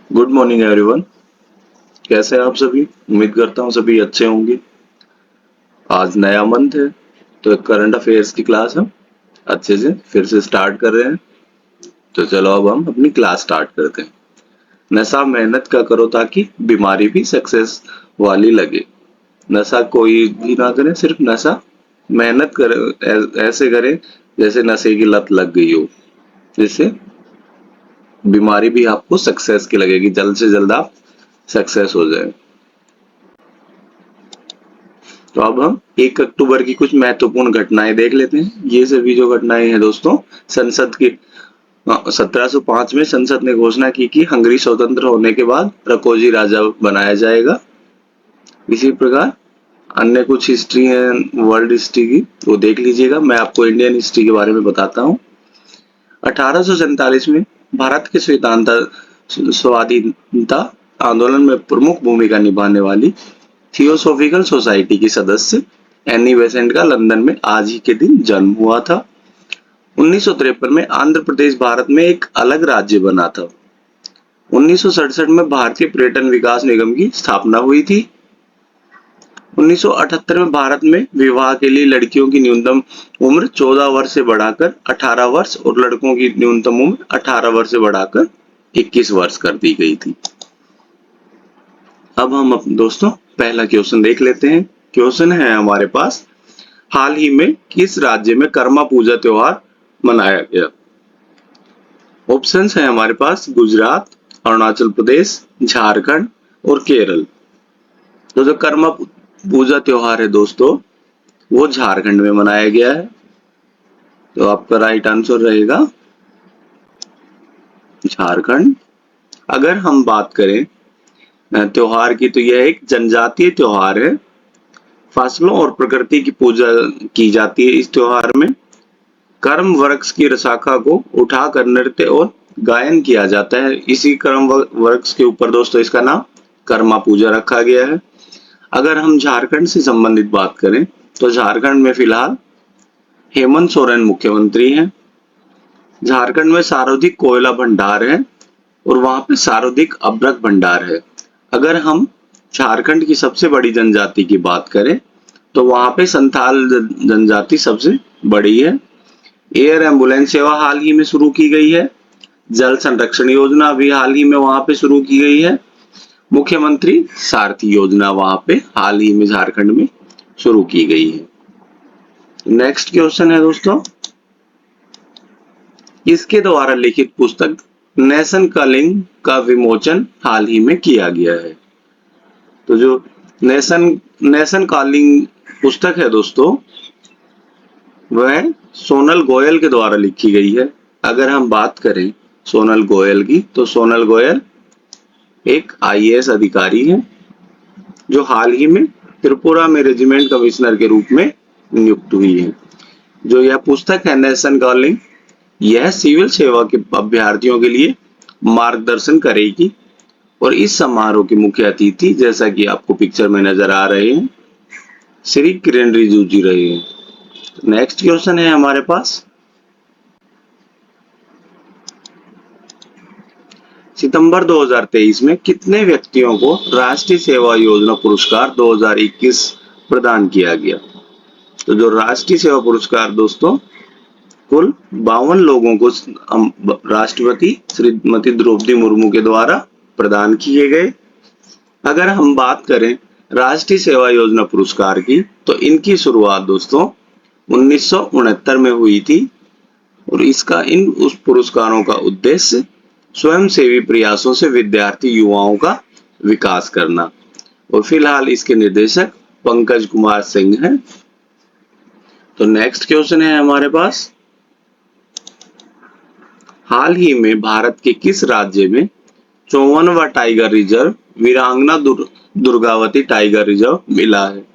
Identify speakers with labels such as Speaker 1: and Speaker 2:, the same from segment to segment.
Speaker 1: Good morning everyone. कैसे हैं आप सभी? उम्मीद करता हूँ सभी अच्छे होंगे। आज नया मंथ है तो एक करंट अफेयर्स की क्लास हम अच्छे से फिर से स्टार्ट कर रहे हैं। तो चलो अब हम अपनी क्लास स्टार्ट करते हैं। नशा मेहनत का करो ताकि बीमारी भी सक्सेस वाली लगे। नशा कोई भी ना करे, सिर्फ नशा मेहनत करे, ऐसे करे जैसे नशे की लत लग गई हो, जिससे बीमारी भी आपको सक्सेस की लगेगी, जल्द से जल्द आप सक्सेस हो जाए। तो अब हम 1 अक्टूबर की कुछ महत्वपूर्ण घटनाएं देख लेते हैं। ये सभी जो घटनाएं हैं दोस्तों, संसद की 1705 में संसद ने घोषणा की कि हंगरी स्वतंत्र होने के बाद राकोजी राजा बनाया जाएगा। इसी प्रकार अन्य कुछ हिस्ट्री है वर्ल्ड हिस्ट्री की, वो देख लीजिएगा। मैं आपको इंडियन हिस्ट्री के बारे में बताता हूँ। 1847 में भारत के स्वाधीनता आंदोलन में प्रमुख भूमिका निभाने वाली थियोसॉफिकल सोसाइटी की सदस्य एनी बेसेंट का लंदन में आज ही के दिन जन्म हुआ था। 1953 में आंध्र प्रदेश भारत में एक अलग राज्य बना था। 1967 में भारतीय पर्यटन विकास निगम की स्थापना हुई थी। 1978 में भारत में विवाह के लिए लड़कियों की न्यूनतम उम्र 14 वर्ष से बढ़ाकर 18 वर्ष और लड़कों की न्यूनतम उम्र 18 वर्ष से बढ़ाकर 21 वर्ष कर दी गई थी। अब हम दोस्तों पहला क्वेश्चन देख लेते हैं। क्वेश्चन है हमारे पास, हाल ही में किस राज्य में कर्मा पूजा त्योहार मनाया गया? ऑप्शंस है हमारे पास गुजरात, अरुणाचल प्रदेश, झारखंड और केरल। तो जो कर्मा पूजा त्योहार है दोस्तों, वो झारखंड में मनाया गया है। तो आपका राइट आंसर रहेगा झारखंड। अगर हम बात करें त्योहार की, तो यह एक जनजातीय त्योहार है। फसलों और प्रकृति की पूजा की जाती है इस त्योहार में। कर्म वृक्ष की शाखा को उठाकर नृत्य और गायन किया जाता है। इसी कर्म वृक्ष के ऊपर दोस्तों इसका नाम कर्मा पूजा रखा गया है। अगर हम झारखंड से संबंधित बात करें, तो झारखंड में फिलहाल हेमंत सोरेन मुख्यमंत्री हैं। झारखंड में सर्वाधिक कोयला भंडार है और वहां पे सर्वाधिक अभ्रक भंडार है। अगर हम झारखंड की सबसे बड़ी जनजाति की बात करें, तो वहां पे संथाल जनजाति सबसे बड़ी है। एयर एम्बुलेंस सेवा हाल ही में शुरू की गई है। जल संरक्षण योजना भी हाल ही में वहां पे शुरू की गई है। मुख्यमंत्री सारथी योजना वहां पे हाल ही में झारखंड में शुरू की गई है। नेक्स्ट क्वेश्चन है दोस्तों, इसके द्वारा लिखित पुस्तक नेशन कॉलिंग का विमोचन हाल ही में किया गया है? तो जो नेशन कॉलिंग पुस्तक है दोस्तों, वह सोनल गोयल के द्वारा लिखी गई है। अगर हम बात करें सोनल गोयल की, तो सोनल गोयल एक आईएएस अधिकारी है जो हाल ही में त्रिपुरा में रेजिमेंट कमिश्नर के रूप में नियुक्त हुई है। जो यह पुस्तक है नेशन कॉलिंग, यह सिविल सेवा के अभ्यर्थियों के लिए मार्गदर्शन करेगी। और इस समारोह की मुख्य अतिथि, जैसा कि आपको पिक्चर में नजर आ रहे हैं, श्री किरण रिजिजू जी रहे हैं। नेक्स्ट क्वेश्चन है हमारे पास, सितंबर 2023 में कितने व्यक्तियों को राष्ट्रीय सेवा योजना पुरस्कार 2021 प्रदान किया गया? तो जो राष्ट्रीय सेवा पुरस्कार दोस्तों, कुल 52 लोगों को राष्ट्रपति श्रीमती द्रौपदी मुर्मू के द्वारा प्रदान किए गए। अगर हम बात करें राष्ट्रीय सेवा योजना पुरस्कार की, तो इनकी शुरुआत दोस्तों 1969 में हुई थी। और उस पुरस्कारों का उद्देश्य स्वयंसेवी प्रयासों से विद्यार्थी युवाओं का विकास करना। और फिलहाल इसके निर्देशक पंकज कुमार सिंह हैं। तो नेक्स्ट क्वेश्चन है हमारे पास, हाल ही में भारत के किस राज्य में 54वां टाइगर रिजर्व वीरांगना दुर्गावती टाइगर रिजर्व मिला है?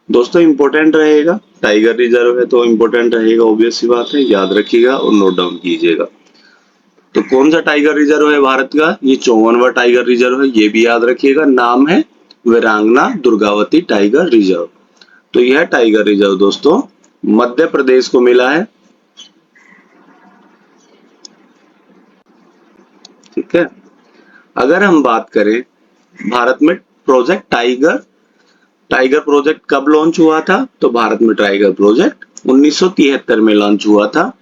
Speaker 1: दोस्तों इंपॉर्टेंट रहेगा, टाइगर रिजर्व है तो इंपॉर्टेंट रहेगा, ऑब्वियस सी बात है, याद रखिएगा और नोट डाउन कीजिएगा। तो कौन सा टाइगर रिजर्व है भारत का? ये 54वां टाइगर रिजर्व है, ये भी याद रखिएगा। नाम है वीरांगना दुर्गावती टाइगर रिजर्व। तो यह टाइगर रिजर्व दोस्तों मध्य प्रदेश को मिला है। ठीक है। अगर हम बात करें भारत में प्रोजेक्ट टाइगर, टाइगर प्रोजेक्ट कब लॉन्च हुआ था? तो भारत में टाइगर प्रोजेक्ट 1973 में लॉन्च हुआ था।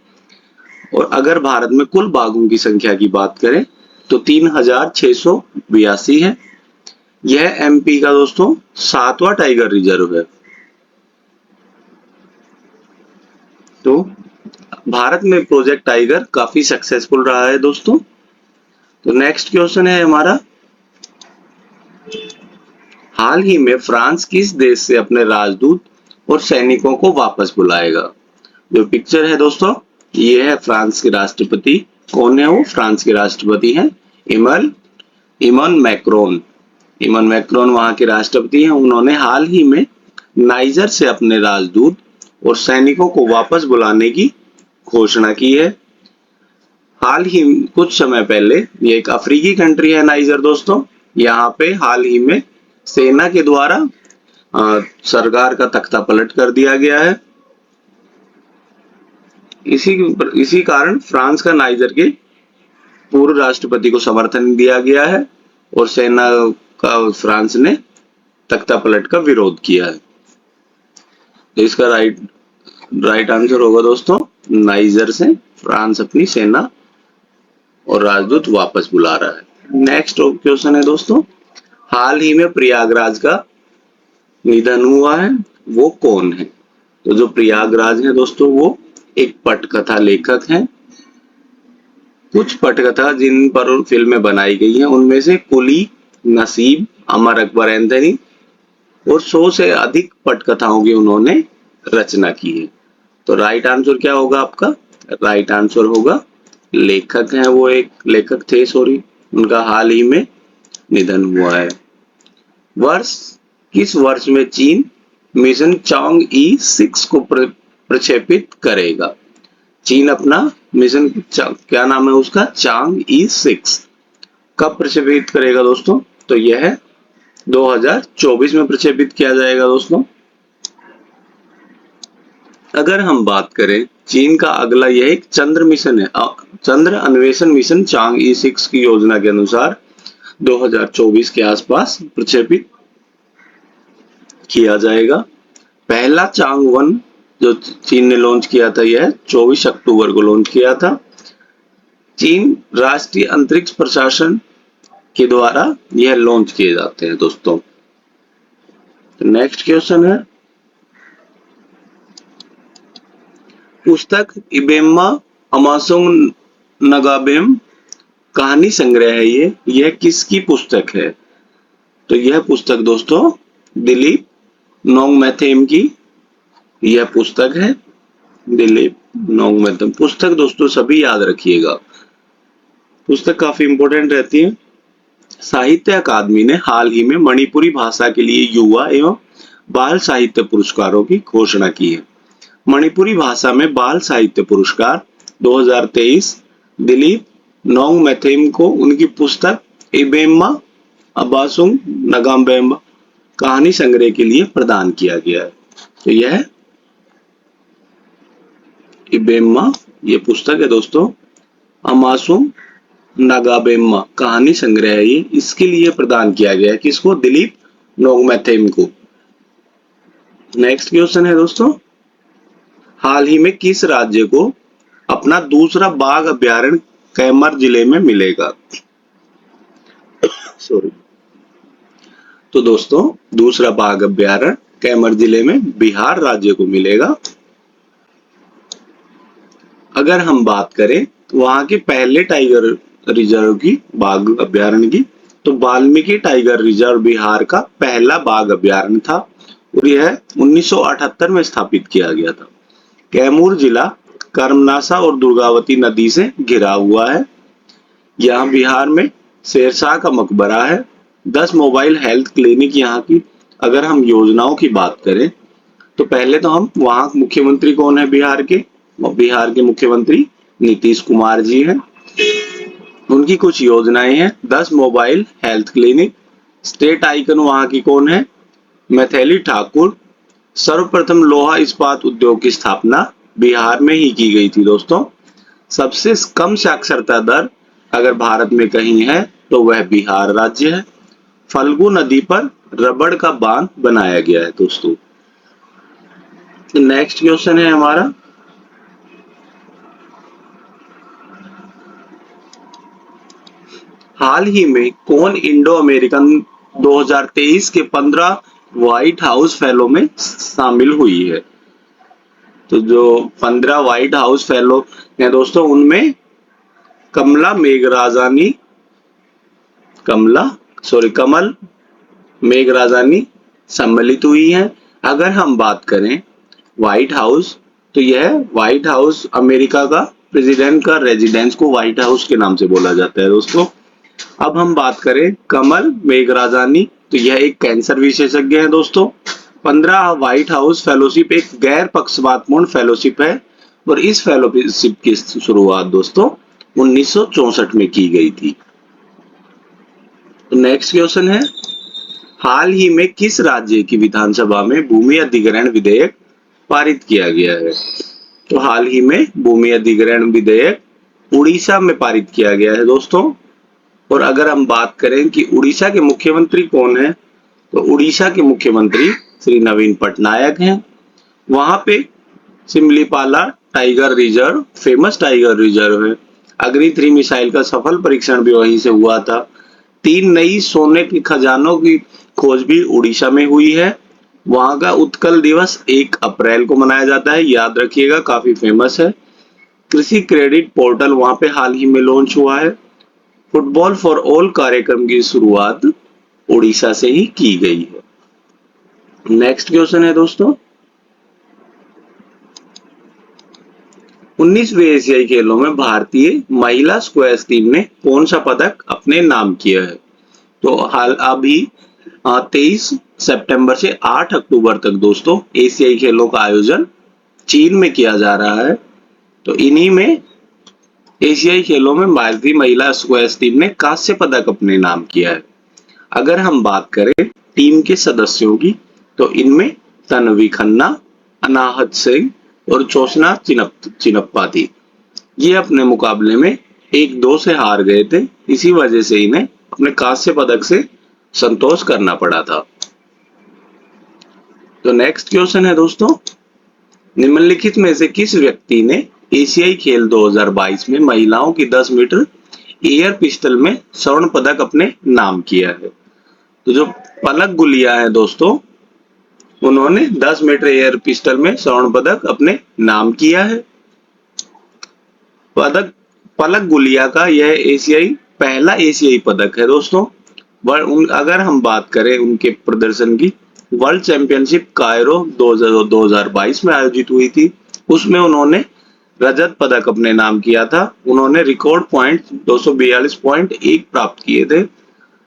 Speaker 1: और अगर भारत में कुल बाघों की संख्या की बात करें तो 3682 है। यह एमपी का दोस्तों 7वां टाइगर रिजर्व है। तो भारत में प्रोजेक्ट टाइगर काफी सक्सेसफुल रहा है दोस्तों। तो नेक्स्ट क्वेश्चन है हमारा, हाल ही में फ्रांस किस देश से अपने राजदूत और सैनिकों को वापस बुलाएगा? जो पिक्चर है दोस्तों, ये है फ्रांस के राष्ट्रपति। कौन है वो? फ्रांस के राष्ट्रपति हैं इमन मैक्रोन। इमन मैक्रोन वहां के राष्ट्रपति हैं। उन्होंने हाल ही में नाइजर से अपने राजदूत और सैनिकों को वापस बुलाने की घोषणा की है। हाल ही कुछ समय पहले, ये एक अफ्रीकी कंट्री है नाइजर दोस्तों। यहाँ पे हाल ही में सेना के द्वारा सरकार का तख्ता पलट कर दिया गया है। इसी कारण फ्रांस का नाइजर के पूर्व राष्ट्रपति को समर्थन दिया गया है और सेना का फ्रांस ने तख्ता पलट का विरोध किया है। तो इसका राइट आंसर होगा दोस्तों, नाइजर से फ्रांस अपनी सेना और राजदूत वापस बुला रहा है। नेक्स्ट क्वेश्चन है दोस्तों, हाल ही में प्रयागराज का निधन हुआ है, वो कौन है? तो जो प्रयागराज है दोस्तों, वो एक पटकथा लेखक हैं। कुछ पटकथा जिन पर फिल्में बनाई गई हैं उनमें से कुली, नसीब, अमर अकबर एंथनी और 100 से अधिक पटकथाओं की उन्होंने रचना की है। तो राइट आंसर क्या होगा आपका? राइट आंसर होगा, लेखक हैं वो, एक लेखक थे, सॉरी, उनका हाल ही में निधन हुआ है। किस वर्ष में चीन मिशन चांग ई 6 को प्रक्षेपित करेगा? चीन अपना मिशन, क्या नाम है उसका? चांग ई 6 कब प्रक्षेपित करेगा दोस्तों? तो यह 2024 में प्रक्षेपित किया जाएगा दोस्तों। अगर हम बात करें चीन का अगला, यह एक चंद्र मिशन है, चंद्र अन्वेषण मिशन चांग ई 6 की योजना के अनुसार 2024 के आसपास प्रक्षेपित किया जाएगा। पहला चांग 1 जो चीन ने लॉन्च किया था, यह 24 अक्टूबर को लॉन्च किया था। चीन राष्ट्रीय अंतरिक्ष प्रशासन के द्वारा यह लॉन्च किए जाते हैं दोस्तों। तो नेक्स्ट क्वेश्चन है, पुस्तक इबेम्मा अमासोंग नगाबेम कहानी संग्रह है, यह किसकी पुस्तक है? तो यह पुस्तक दोस्तों दिलीप नोंगमेथेम की यह पुस्तक है। दिलीप नोंगमेथेम पुस्तक दोस्तों सभी याद रखिएगा, पुस्तक काफी इंपॉर्टेंट रहती है। साहित्य अकादमी ने हाल ही में मणिपुरी भाषा के लिए युवा एवं बाल साहित्य पुरस्कारों की घोषणा की है। मणिपुरी भाषा में बाल साहित्य पुरस्कार 2023 दिलीप नोंगमेथेम को उनकी पुस्तक इबेम्मा अबासुंग नगाम्बेम कहानी संग्रह के लिए प्रदान किया गया है। तो यह इबेम्मा, ये पुस्तक है दोस्तों, अमासुंग नगाबेम्मा कहानी संग्रह है, ये इसके लिए प्रदान किया गया है। किसको? दिलीप नोंगमेथेम को। नेक्स्ट क्वेश्चन है दोस्तों, हाल ही में किस राज्य को अपना दूसरा बाघ अभ्यारण्य कैमर जिले में मिलेगा? सॉरी, तो दोस्तों दूसरा बाघ अभ्यारण्य कैमर जिले में बिहार राज्य को मिलेगा। अगर हम बात करें वहां के पहले टाइगर रिजर्व की, बाघ अभ्यारण्य की, तो वाल्मीकि टाइगर रिजर्व बिहार का पहला बाघ अभ्यारण्य था और यह 1978 में स्थापित किया गया था। कैमूर जिला कर्मनासा और दुर्गावती नदी से घिरा हुआ है। यहाँ बिहार में शेरशाह का मकबरा है। 10 मोबाइल हेल्थ क्लिनिक यहाँ की। अगर हम योजनाओं की बात करें तो पहले तो हम, वहां मुख्यमंत्री कौन है बिहार के? बिहार के मुख्यमंत्री नीतीश कुमार जी हैं। उनकी कुछ योजनाएं हैं, 10 mobile health clinic. State icon वहां की कौन है? मैथिली ठाकुर। सर्वप्रथम लोहा इस्पात उद्योग की स्थापना बिहार में ही की गई थी दोस्तों। सबसे कम साक्षरता दर अगर भारत में कहीं है तो वह बिहार राज्य है। फल्गु नदी पर रबड़ का बांध बनाया गया है दोस्तों। नेक्स्ट क्वेश्चन है हमारा, हाल ही में कौन इंडो अमेरिकन 2023 के 15 व्हाइट हाउस फेलो में शामिल हुई है? तो जो 15 व्हाइट हाउस फेलो हैं दोस्तों, उनमें कमल मेघराजानी सम्मिलित हुई हैं। अगर हम बात करें व्हाइट हाउस, तो यह व्हाइट हाउस अमेरिका का प्रेसिडेंट का रेजिडेंस को व्हाइट हाउस के नाम से बोला जाता है दोस्तों। अब हम बात करें कमल मेघराजानी, तो यह एक कैंसर विशेषज्ञ है दोस्तों। 15 व्हाइट हाउस फेलोशिप एक गैर पक्षपातपूर्ण फेलोशिप है और इस फेलोशिप की शुरुआत दोस्तों 1964 में की गई थी। तो नेक्स्ट क्वेश्चन है, हाल ही में किस राज्य की विधानसभा में भूमि अधिग्रहण विधेयक पारित किया गया है? तो हाल ही में भूमि अधिग्रहण विधेयक उड़ीसा में पारित किया गया है दोस्तों। और अगर हम बात करें कि उड़ीसा के मुख्यमंत्री कौन है, तो उड़ीसा के मुख्यमंत्री श्री नवीन पटनायक हैं। वहां पे Similipal tiger reserve famous tiger reserve है। अग्नि 3 मिसाइल का सफल परीक्षण भी वहीं से हुआ था। 3 नई सोने के खजानों की खोज भी उड़ीसा में हुई है। वहां का उत्कल दिवस 1 अप्रैल को मनाया जाता है, याद रखिएगा, काफी फेमस है। कृषि क्रेडिट पोर्टल वहां पे हाल ही में लॉन्च हुआ है। फुटबॉल फॉर ऑल कार्यक्रम की शुरुआत उड़ीसा से ही की गई है। नेक्स्ट क्वेश्चन है दोस्तों, 19वें एशियाई खेलों में भारतीय महिला स्क्वैश टीम ने कौन सा पदक अपने नाम किया है? तो हाल अभी 23 सितंबर से 8 अक्टूबर तक दोस्तों एशियाई खेलों का आयोजन चीन में किया जा रहा है। तो इन्हीं में एशियाई खेलों में भारतीय महिला स्क्वैश टीम ने कांस्य पदक अपने नाम किया है। अगर हम बात करें टीम के सदस्यों की, तो इनमें तन्वी खन्ना, अनाहत सिंह और जोशना चिनप्पा थी। ये अपने मुकाबले में 1-2 से हार गए थे, इसी वजह से इन्हें अपने कांस्य पदक से संतोष करना पड़ा था। तो नेक्स्ट क्वेश्चन है दोस्तों, निम्नलिखित में से किस व्यक्ति ने एशियाई खेल 2022 में महिलाओं की 10 मीटर एयर पिस्टल में स्वर्ण पदक अपने नाम किया है? तो जो पलक गुलिया है दोस्तों, उन्होंने 10 मीटर एयर पिस्टल में स्वर्ण पदक अपने नाम किया है। पलक गुलिया का यह पहला एशियाई पदक है दोस्तों। अगर हम बात करें उनके प्रदर्शन की, वर्ल्ड चैंपियनशिप कायरो 2022 में आयोजित हुई थी, उसमें उन्होंने रजत पदक अपने नाम किया था। उन्होंने रिकॉर्ड पॉइंट 242.1 प्राप्त किए थे।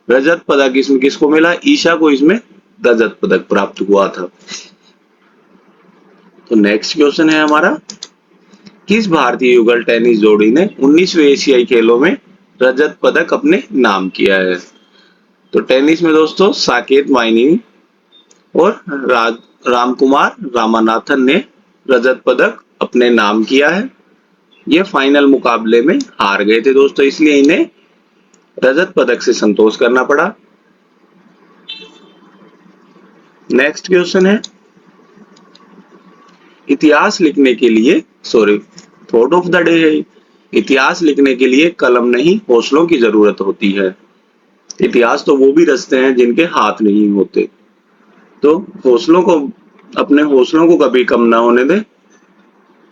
Speaker 1: रजत पदक इसमें किसको मिला? ईशा को इसमें रजत पदक प्राप्त हुआ था। तो नेक्स्ट क्वेश्चन है हमारा, किस भारतीय युगल टेनिस जोड़ी ने 19वें एशियाई खेलों में रजत पदक अपने नाम किया है? तो टेनिस में दोस्तों साकेत माइनी और रामकुमार रामानाथन ने रजत पदक अपने नाम किया है। ये फाइनल मुकाबले में हार गए थे दोस्तों, इसलिए इन्हें रजत पदक से संतोष करना पड़ा। नेक्स्ट क्वेश्चन है, इतिहास लिखने के लिए थॉट ऑफ द डे है, इतिहास लिखने के लिए कलम नहीं हौसलों की जरूरत होती है। इतिहास तो वो भी रचते हैं जिनके हाथ नहीं होते। तो अपने हौसलों को कभी कम ना होने दें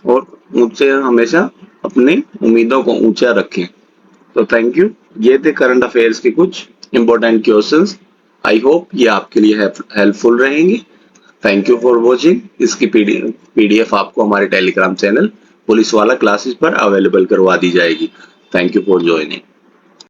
Speaker 1: और मुझसे हमेशा अपनी उम्मीदों को ऊंचा रखें। तो थैंक यू, ये थे करंट अफेयर्स के कुछ इंपॉर्टेंट क्वेश्चंस। आई होप ये आपके लिए हेल्पफुल रहेंगे। Thank you for watching. इसकी पीडीएफ आपको हमारे टेलीग्राम चैनल पुलिस वाला क्लासेस पर अवेलेबल करवा दी जाएगी। Thank you for joining.